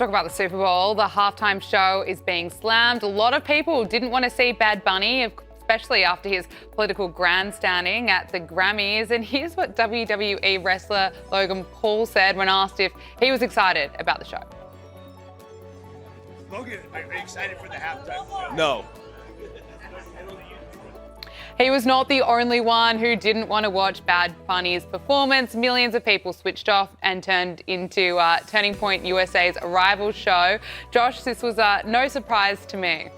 talk about the Super Bowl. The halftime show is being slammed. A lot of people didn't want to see Bad Bunny, especially after his political grandstanding at the Grammys. And here's what WWE wrestler Logan Paul said when asked if he was excited about the show. Logan, are you excited for the halftime show? No. He was not the only one who didn't want to watch Bad Bunny's performance. Millions of people switched off and turned into Turning Point USA's rival show. Josh, this was no surprise to me.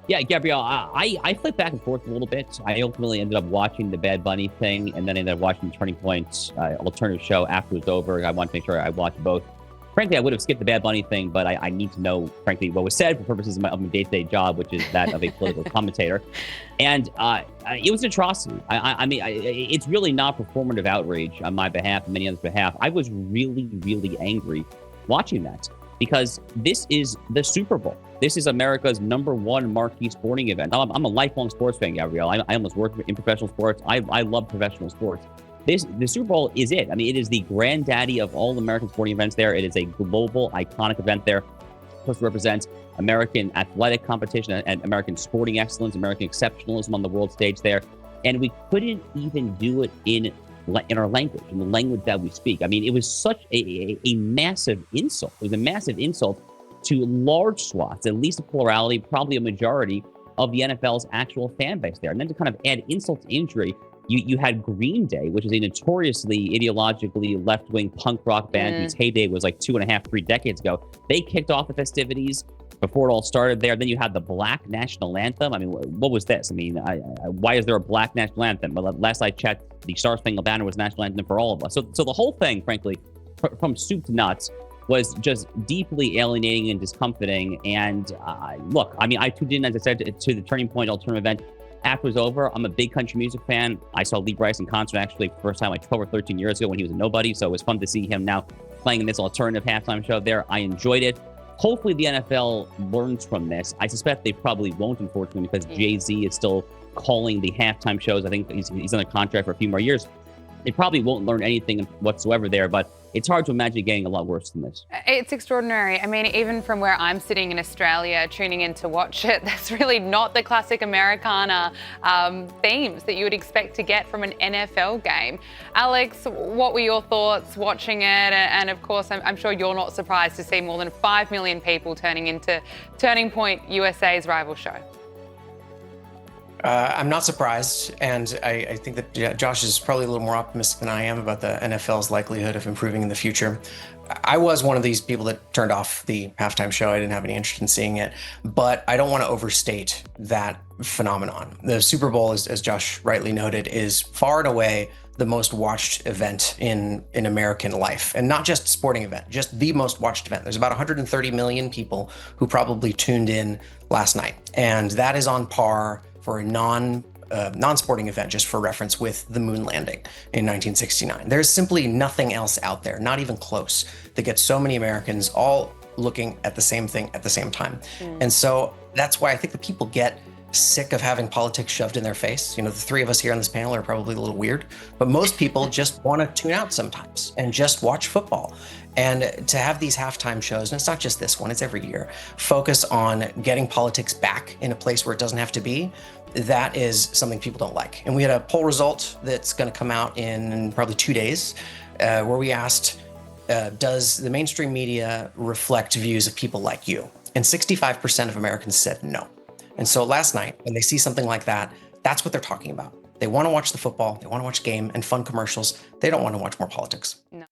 Yeah, Gabrielle, I flipped back and forth a little bit. I ultimately ended up watching the Bad Bunny thing and then ended up watching the Turning Point alternative show after it was over. I wanted to make sure I watched both. Frankly, I would have skipped the Bad Bunny thing, but I need to know, frankly, what was said for purposes of my day-to-day job, which is that of a political commentator. And it was an atrocity. I mean, it's really not performative outrage on my behalf and many others' behalf. I was really, really angry watching that because this is the Super Bowl. This is America's #1 marquee sporting event. I'm a lifelong sports fan, Gabrielle. I almost work in professional sports. I love professional sports. The Super Bowl is it. I mean, it is the granddaddy of all American sporting events there. It is a global, iconic event there. It's supposed to represent American athletic competition and American sporting excellence, American exceptionalism on the world stage there. And we couldn't even do it in our language, in the language that we speak. I mean, it was such a massive insult. It was a massive insult to large swaths, at least a plurality, probably a majority of the NFL's actual fan base there. And then to kind of add insult to injury, you had Green Day, which is a notoriously ideologically left-wing punk rock band whose heyday was like 2.5, 3 decades ago. They kicked off the festivities before it all started there. Then you had the Black National Anthem. I mean, what was this? I mean, why is there a Black National Anthem? Well, last I checked, the Star Spangled Banner was national anthem for all of us. So the whole thing, frankly, from soup to nuts, was just deeply alienating and discomforting. And look, I mean, I tuned in, as I said, to the Turning Point alternative event. After it was over, I'm a big country music fan. I saw Lee Brice in concert actually for the first time like 12 or 13 years ago when he was a nobody. So it was fun to see him now playing in this alternative halftime show there. I enjoyed it. Hopefully the NFL learns from this. I suspect they probably won't, unfortunately, because Jay-Z is still calling the halftime shows. I think he's under contract for a few more years. They probably won't learn anything whatsoever there, but it's hard to imagine it getting a lot worse than this. It's extraordinary. I mean, even from where I'm sitting in Australia, tuning in to watch it, that's really not the classic Americana themes that you would expect to get from an NFL game. Alex, what were your thoughts watching it? And of course, I'm sure you're not surprised to see more than 5 million people turning into Turning Point USA's rival show. I'm not surprised, and I think that Josh is probably a little more optimistic than I am about the NFL's likelihood of improving in the future. I was one of these people that turned off the halftime show. I didn't have any interest in seeing it, but I don't want to overstate that phenomenon. The Super Bowl, as Josh rightly noted, is far and away the most watched event in American life, and not just sporting event, just the most watched event. There's about 130 million people who probably tuned in last night, and that is on par for a non-sporting event, just for reference, with the moon landing in 1969. There's simply nothing else out there, not even close, that gets so many Americans all looking at the same thing at the same time. And so that's why I think the people get sick of having politics shoved in their face. You know, the three of us here on this panel are probably a little weird, but most people just want to tune out sometimes and just watch football. And to have these halftime shows, and it's not just this one, it's every year, focus on getting politics back in a place where it doesn't have to be, that is something people don't like. And we had a poll result that's going to come out in probably 2 days, where we asked, does the mainstream media reflect views of people like you? And 65% of Americans said no. And so last night, when they see something like that, that's what they're talking about. They want to watch the football, they want to watch game and fun commercials. They don't want to watch more politics. No.